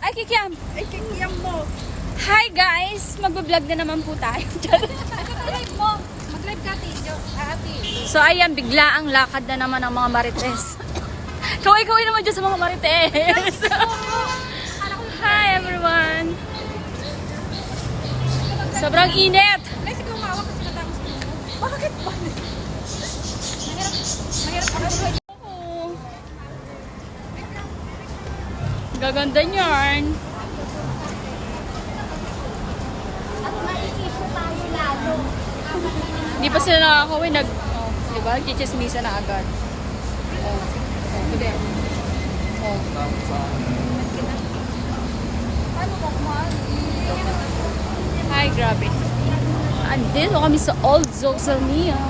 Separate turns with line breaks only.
Ay, kikiam!
Ay, kikiyam mo.
Hi guys! Magbablog na naman po tayo.
Mag-live mo. Mag-live ka, ate.
So ayan, bigla ang lakad na naman ng mga marites. Kaway-kaway naman dyan sa mga marites. Hi everyone! Sobrang init!
Ay, sige, umawa kasi matapos ko. Bakit ba? Mahirap pa kasi.
Gaganda niyan.
At maiisip tayo lalo.
Hindi pa sila nakakawin. Diba? Chichismisa na agad. Sige.
Paano ko kumali?
Hi, grabe. Andito kami sa Old Zosania.